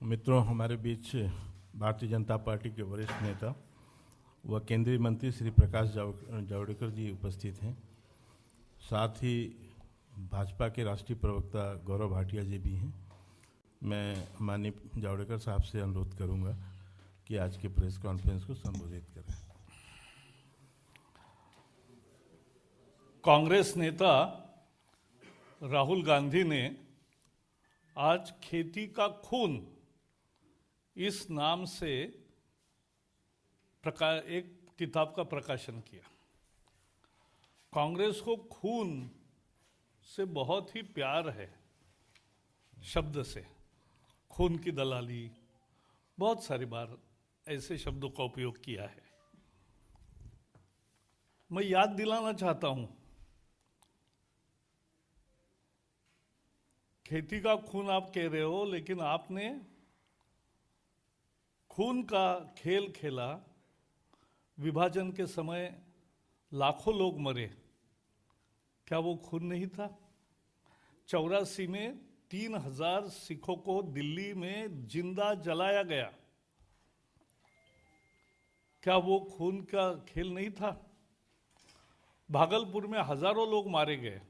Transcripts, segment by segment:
मित्रों, हमारे बीच भारतीय जनता पार्टी के वरिष्ठ नेता व केंद्रीय मंत्री श्री प्रकाश जावड़ेकर जी उपस्थित हैं। साथ ही भाजपा के राष्ट्रीय प्रवक्ता गौरव भाटिया जी भी हैं। मैं माननीय जावड़ेकर साहब से अनुरोध करूंगा कि आज के प्रेस कॉन्फ्रेंस को संबोधित करें। कांग्रेस नेता राहुल गांधी ने आज खेती का खून इस नाम से एक किताब का प्रकाशन किया। कांग्रेस को खून से बहुत ही प्यार है, शब्द से खून की दलाली, बहुत सारी बार ऐसे शब्दों का उपयोग किया है। मैं याद दिलाना चाहता हूं, खेती का खून आप कह रहे हो, लेकिन आपने खून का खेल खेला। विभाजन के समय लाखों लोग मरे, क्या वो खून नहीं था? 84 में 3000 सिखों को दिल्ली में जिंदा जलाया गया, क्या वो खून का खेल नहीं था? भागलपुर में हजारों लोग मारे गए,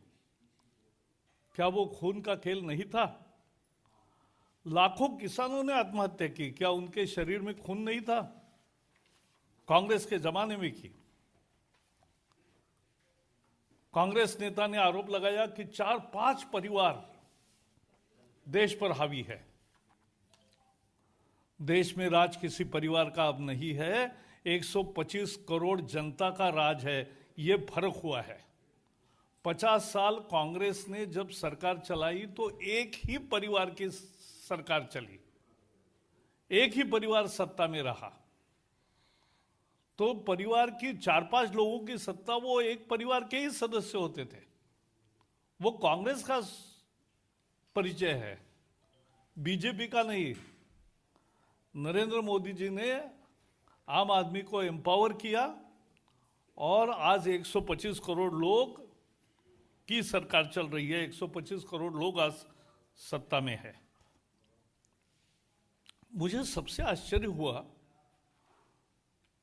क्या वो खून का खेल नहीं था? लाखों किसानों ने आत्महत्या की, क्या उनके शरीर में खून नहीं था? कांग्रेस के जमाने में की। कांग्रेस नेता ने आरोप लगाया कि 4-5 परिवार देश पर हावी है। देश में राज किसी परिवार का अब नहीं है, 125 करोड़ जनता का राज है। ये फर्क हुआ है। 50 साल कांग्रेस ने जब सरकार चलाई तो एक ही परिवार की सरकार चली, एक ही परिवार सत्ता में रहा। तो परिवार की 4-5 लोगों की सत्ता, वो एक परिवार के ही सदस्य होते थे। वो कांग्रेस का परिचय है, बीजेपी का नहीं। नरेंद्र मोदी जी ने आम आदमी को एम्पावर किया और आज 125 करोड़ लोग की सरकार चल रही है। 125 करोड़ लोग आज सत्ता में है। मुझे सबसे आश्चर्य हुआ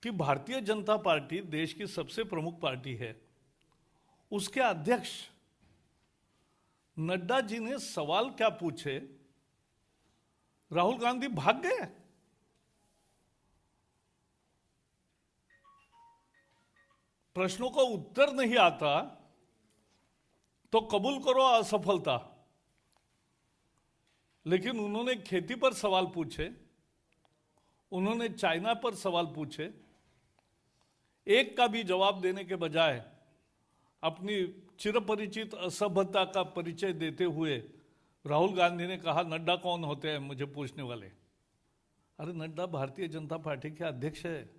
कि भारतीय जनता पार्टी देश की सबसे प्रमुख पार्टी है, उसके अध्यक्ष नड्डा जी ने सवाल क्या पूछे, राहुल गांधी भाग गए। प्रश्नों का उत्तर नहीं आता तो कबूल करो असफलता। लेकिन उन्होंने खेती पर सवाल पूछे, उन्होंने चाइना पर सवाल पूछे। एक का भी जवाब देने के बजाय अपनी चिरपरिचित असभ्यता का परिचय देते हुए राहुल गांधी ने कहा, नड्डा कौन होते हैं मुझे पूछने वाले। अरे नड्डा भारतीय जनता पार्टी के अध्यक्ष है,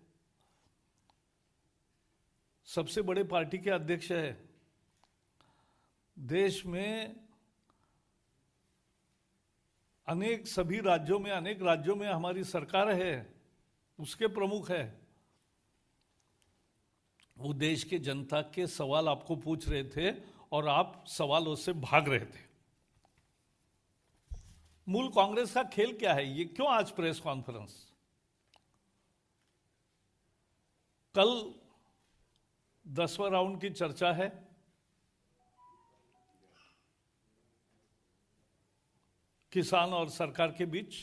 सबसे बड़े पार्टी के अध्यक्ष है। देश में सभी राज्यों में, अनेक राज्यों में हमारी सरकार है, उसके प्रमुख है। वो देश के जनता के सवाल आपको पूछ रहे थे और आप सवालों से भाग रहे थे। मूल कांग्रेस का खेल क्या है, ये क्यों आज प्रेस कॉन्फ्रेंस? कल 10वां राउंड की चर्चा है। किसान और सरकार के बीच,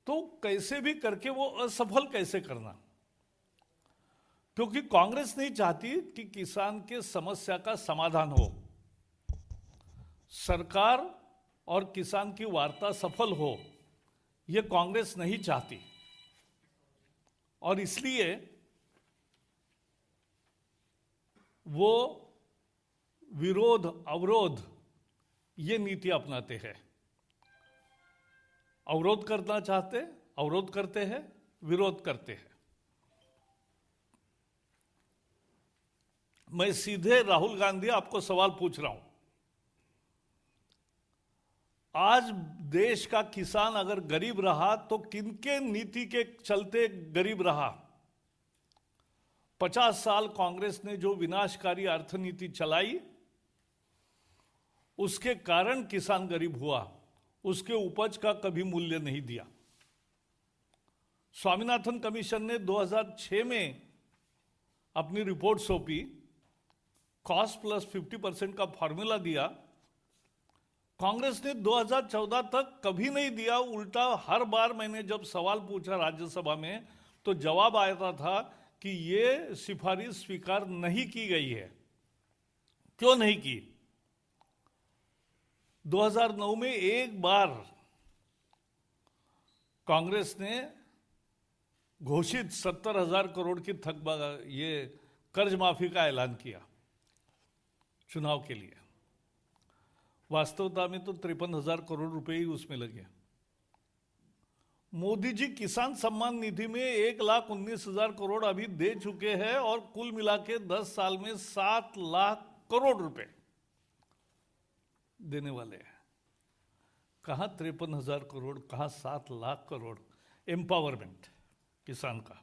तो कैसे भी करके वो असफल कैसे करना, क्योंकि कांग्रेस नहीं चाहती कि किसान के समस्या का समाधान हो, सरकार और किसान की वार्ता सफल हो, यह कांग्रेस नहीं चाहती। और इसलिए वो विरोध, अवरोध, ये नीति अपनाते हैं। अवरोध करना चाहते, अवरोध करते हैं, विरोध करते हैं। मैं सीधे राहुल गांधी आपको सवाल पूछ रहा हूं, आज देश का किसान अगर गरीब रहा तो किनके नीति के चलते गरीब रहा? 50 साल कांग्रेस ने जो विनाशकारी अर्थनीति चलाई, उसके कारण किसान गरीब हुआ। उसके उपज का कभी मूल्य नहीं दिया। स्वामीनाथन कमीशन ने 2006 में अपनी रिपोर्ट सौंपी, कॉस्ट प्लस 50% का फॉर्मूला दिया। कांग्रेस ने 2014 तक कभी नहीं दिया। उल्टा हर बार मैंने जब सवाल पूछा राज्यसभा में तो जवाब आया था कि ये सिफारिश स्वीकार नहीं की गई है। क्यों नहीं की? 2009 में एक बार कांग्रेस ने घोषित 70,000 करोड़ की ये कर्ज माफी का ऐलान किया चुनाव के लिए। वास्तवता में तो 53,000 करोड़ रुपए ही उसमें लगे। मोदी जी किसान सम्मान निधि में 1,19,000 करोड़ अभी दे चुके हैं और कुल मिला के 10 साल में 7 लाख करोड़ रुपए देने वाले हैं। कहां 53,000 करोड़, कहां 7 लाख करोड़ एम्पावरमेंट किसान का।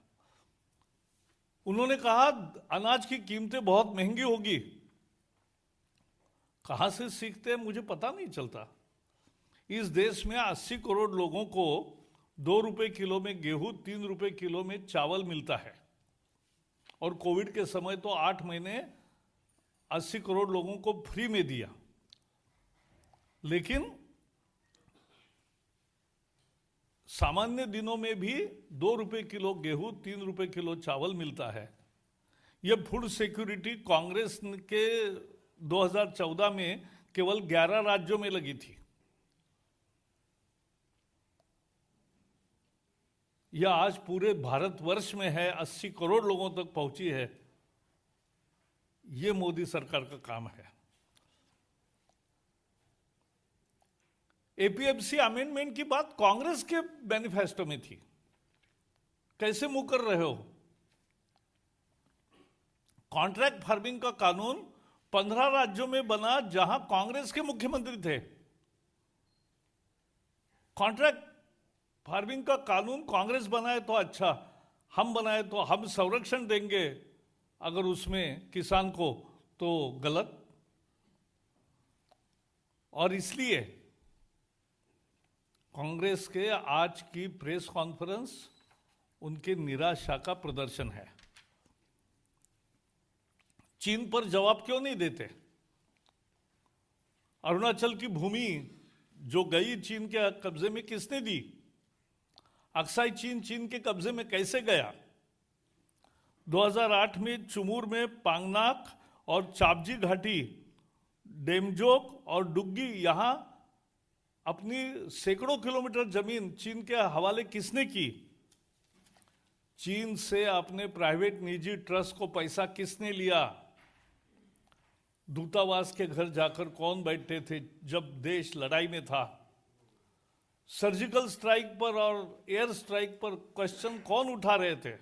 उन्होंने कहा अनाज की कीमतें बहुत महंगी होगी। कहां से सीखते हैं मुझे पता नहीं चलता। इस देश में 80 करोड़ लोगों को 2 रुपए किलो में गेहूं, 3 रुपए किलो में चावल मिलता है। और कोविड के समय तो 8 महीने 80 करोड़ लोगों को फ्री में दिया। लेकिन सामान्य दिनों में भी 2 रुपए किलो गेहूं, 3 रुपए किलो चावल मिलता है। यह फूड सिक्योरिटी कांग्रेस के 2014 में केवल 11 राज्यों में लगी थी। यह आज पूरे भारतवर्ष में है, 80 करोड़ लोगों तक पहुंची है। यह मोदी सरकार का काम है। एपीएमसी अमेंडमेंट की बात कांग्रेस के मैनिफेस्टो में थी। कैसे मुंह कर रहे हो? कॉन्ट्रैक्ट फार्मिंग का कानून 15 राज्यों में बना जहां कांग्रेस के मुख्यमंत्री थे। कॉन्ट्रैक्ट फार्मिंग का कानून कांग्रेस बनाए तो अच्छा, हम बनाए तो हम संरक्षण देंगे अगर उसमें किसान को, तो गलत। और इसलिए कांग्रेस के आज की प्रेस कॉन्फ्रेंस उनके निराशा का प्रदर्शन है। चीन पर जवाब क्यों नहीं देते? अरुणाचल की भूमि जो गई चीन के कब्जे में किसने दी? अक्साई चीन के कब्जे में कैसे गया? 2008 में चुमूर में पांगनाक और चापजी घाटी, डेमजोक और डुग्गी, यहां अपनी सैकड़ों किलोमीटर जमीन चीन के हवाले किसने की? चीन से अपने प्राइवेट निजी ट्रस्ट को पैसा किसने लिया? दूतावास के घर जाकर कौन बैठे थे जब देश लड़ाई में था? सर्जिकल स्ट्राइक पर और एयर स्ट्राइक पर क्वेश्चन कौन उठा रहे थे?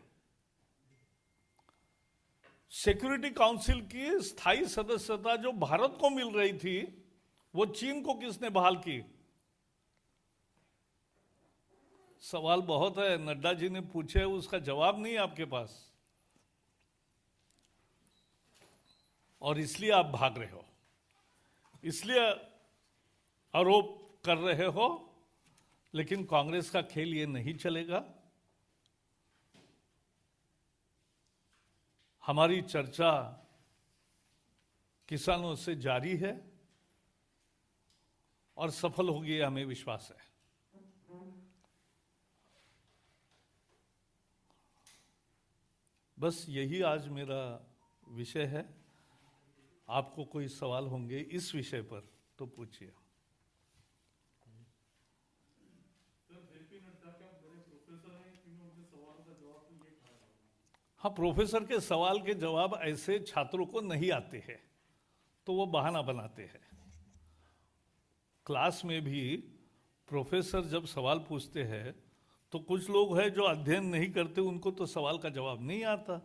सिक्योरिटी काउंसिल की स्थायी सदस्यता जो भारत को मिल रही थी वो चीन को किसने बहाल की? सवाल बहुत है, नड्डा जी ने पूछे, उसका जवाब नहीं आपके पास, और इसलिए आप भाग रहे हो, इसलिए आरोप कर रहे हो। लेकिन कांग्रेस का खेल ये नहीं चलेगा। हमारी चर्चा किसानों से जारी है और सफल होगी, हमें विश्वास है। बस यही आज मेरा विषय है। आपको कोई सवाल होंगे इस विषय पर तो पूछिए। हाँ, प्रोफेसर के सवाल के जवाब ऐसे छात्रों को नहीं आते हैं तो वो बहाना बनाते हैं। क्लास में भी प्रोफेसर जब सवाल पूछते हैं तो कुछ लोग हैं जो अध्ययन नहीं करते, उनको तो सवाल का जवाब नहीं आता,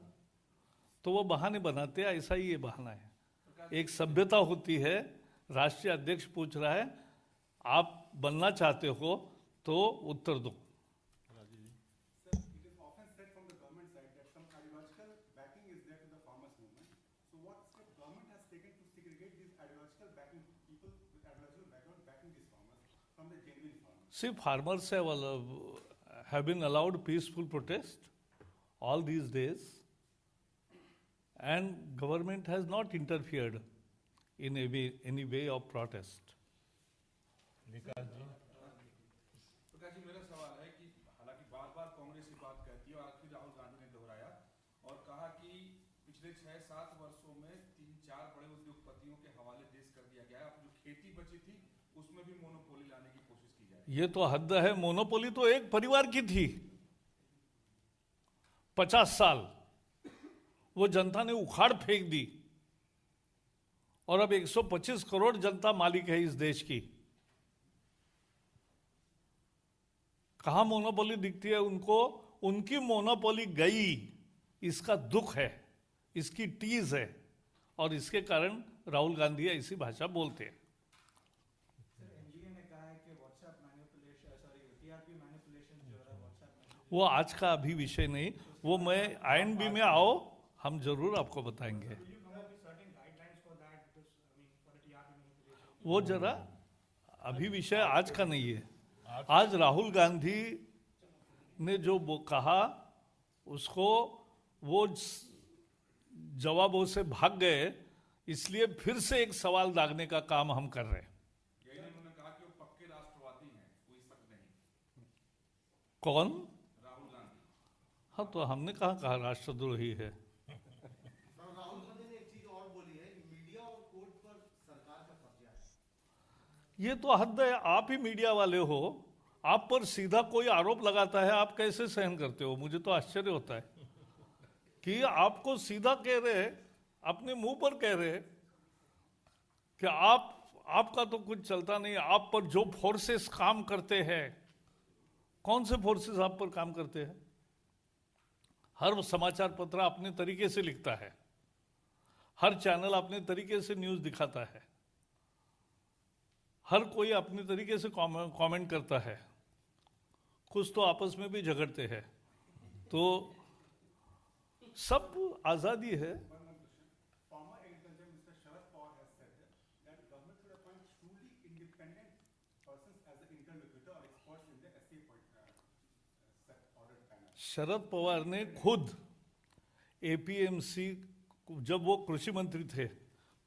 तो वो बहाने बनाते हैं। ऐसा ही ये बहाना है। एक सभ्यता होती है। राष्ट्रीय अध्यक्ष पूछ रहा है, आप बनना चाहते हो तो उत्तर दो। See, farmers have been allowed peaceful protest all these days, and government has not interfered in any way of protest. विकास जी, प्रकाश जी, मेरा सवाल है कि हालांकि बार बार कांग्रेस ये बात कहती है और आखिर राहुल गांधी ने दोहराया और कहा कि पिछले 6-7 वर्षों में 3-4 बड़े उद्योगपतियों के हवाले देश कर दिया गया है। अब जो खेती बची थी उसमें भी मोनोपोली लाने की कोशिश की जाए। ये तो हद है। मोनोपोली तो एक परिवार की थी 50 साल, वो जनता ने उखाड़ फेंक दी और अब 125 करोड़ जनता मालिक है इस देश की। कहां मोनोपोली दिखती है उनको? उनकी मोनोपोली गई, इसका दुख है, इसकी टीज है, और इसके कारण राहुल गांधी ऐसी भाषा बोलते हैं। वो आज का अभी विषय नहीं, वो मैं INB में आओ, हम जरूर आपको बताएंगे। वो जरा अभी विषय आज का नहीं है। आज राहुल गांधी ने जो कहा उसको वो जवाबों से भाग गए, इसलिए फिर से एक सवाल दागने का काम हम कर रहे हैं। यही उन्होंने कहा कि वो पक्के राष्ट्रवादी हैं, कोई शक नहीं। कौन? राहुल गांधी। हाँ, तो हमने कहा राष्ट्रद्रोही है। राहुल गांधी ने एक चीज और बोली है कि मीडिया और कोर्ट पर सरकार का कब्जा है। ये तो हद है। आप ही मीडिया वाले हो, आप पर सीधा कोई आरोप लगाता है, आप कैसे सहन करते हो? मुझे तो आश्चर्य होता है कि आपको सीधा कह रहे, अपने मुंह पर कह रहे कि आपका तो कुछ चलता नहीं, आप पर जो फोर्सेस काम करते हैं। कौन से फोर्सेस आप पर काम करते हैं? हर समाचार पत्र अपने तरीके से लिखता है, हर चैनल अपने तरीके से न्यूज दिखाता है, हर कोई अपने तरीके से कमेंट करता है, कुछ तो आपस में भी झगड़ते हैं, तो सब आजादी है। Former agriculture minister Sharad Pawar has said that government should appoint truly independent persons as the interlocutor or experts in the SA ordered panel. Sharad Pawar ने खुद APMC, जब वो कृषि मंत्री थे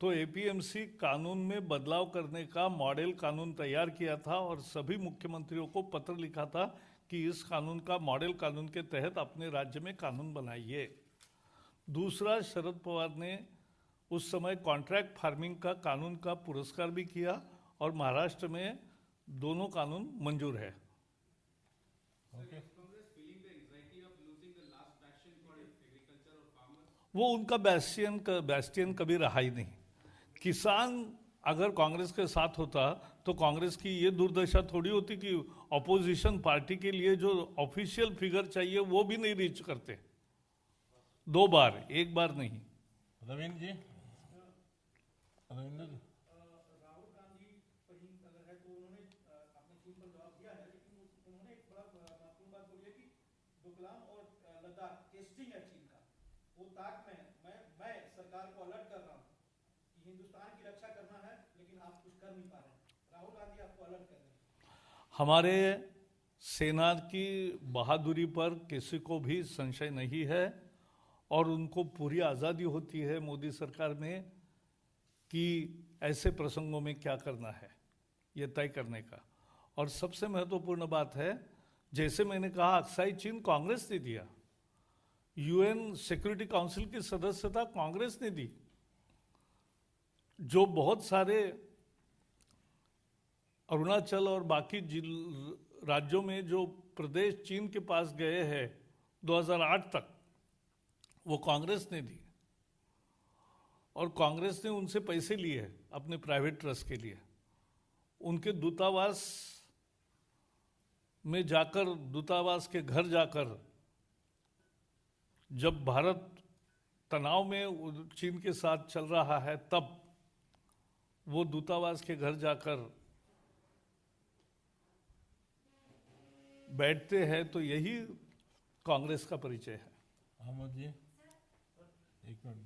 तो APMC कानून में बदलाव करने का मॉडल कानून तैयार किया था और सभी मुख्यमंत्रियों को पत्र लिखा था कि इस कानून का मॉडल कानून के तहत अपने राज्य में कानून बनाइए। दूसरा, शरद पवार ने उस समय कॉन्ट्रैक्ट फार्मिंग का कानून का पुरस्कार भी किया और महाराष्ट्र में दोनों कानून मंजूर है। वो उनका बैस्टियन कभी रहा ही नहीं। किसान अगर कांग्रेस के साथ होता तो कांग्रेस की ये दुर्दशा थोड़ी होती कि ऑपोजिशन पार्टी के लिए जो ऑफिशियल फिगर चाहिए वो भी नहीं रीच करते। 2 बार, 1 बार नहीं। रविंद्र जी, रविंद्र जी, राहुल गांधी पर ही अगर है तो उन्होंने अपने चीन पर जवाब दिया है, लेकिन उन्होंने एक बड़ा महत्वपूर्ण बात बोली है कि डोकलाम और लद्दाख टेस्टिंग है चीन का, वो ताक में है। मैं सरकार को अलर्ट कर रहा हूँ कि हिंदुस्तान की रक्षा करना है, लेकिन आप कुछ कर नहीं पा रहे हैं। राहुल गांधी आपको अलर्ट कर रहे हैं। हमारे सेना की बहादुरी पर किसी को भी संशय नहीं है और उनको पूरी आज़ादी होती है मोदी सरकार में कि ऐसे प्रसंगों में क्या करना है, ये तय करने का। और सबसे महत्वपूर्ण बात है, जैसे मैंने कहा, अक्साई चीन कांग्रेस ने दिया, UN सिक्योरिटी काउंसिल की सदस्यता कांग्रेस ने दी। जो बहुत सारे अरुणाचल और बाकी राज्यों में जो प्रदेश चीन के पास गए हैं 2008 तक, वो कांग्रेस ने दी और कांग्रेस ने उनसे पैसे लिए अपने प्राइवेट ट्रस्ट के लिए। उनके दूतावास में जाकर, दूतावास के घर जाकर, जब भारत तनाव में चीन के साथ चल रहा है तब वो दूतावास के घर जाकर बैठते हैं, तो यही कांग्रेस का परिचय है। अहमद जी, एक मिनट,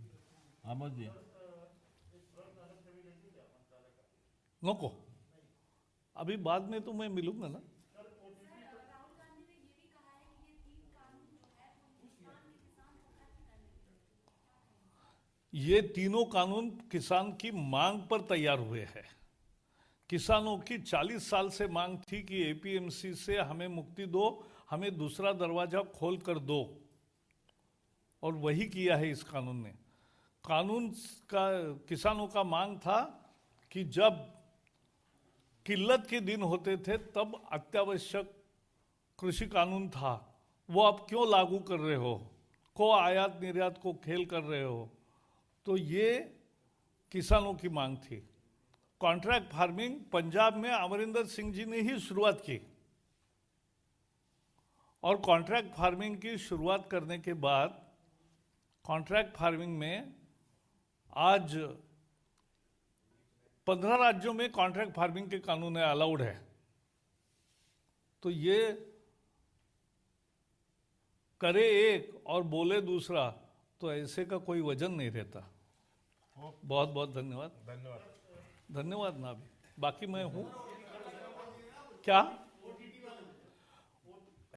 अहमद जी, नको अभी बाद में तो मैं मिलूंगा ना। ये तीनों कानून किसान की मांग पर तैयार हुए हैं। किसानों की 40 साल से मांग थी कि एपीएमसी से हमें मुक्ति दो, हमें दूसरा दरवाजा खोल कर दो, और वही किया है इस कानून ने। कानून का किसानों का मांग था कि जब किल्लत के दिन होते थे तब अत्यावश्यक कृषि कानून था, वो आप क्यों लागू कर रहे हो, को आयात निर्यात को खेल कर रहे हो। तो ये किसानों की मांग थी। कॉन्ट्रैक्ट फार्मिंग पंजाब में अमरिंदर सिंह जी ने ही शुरुआत की, और कॉन्ट्रैक्ट फार्मिंग की शुरुआत करने के बाद कॉन्ट्रैक्ट फार्मिंग में आज 15 राज्यों में कॉन्ट्रैक्ट फार्मिंग के कानून अलाउड है। तो ये करे एक और बोले दूसरा, तो ऐसे का कोई वजन नहीं रहता। बहुत बहुत धन्यवाद। धन्यवाद ना। अभी बाकी मैं हूँ क्या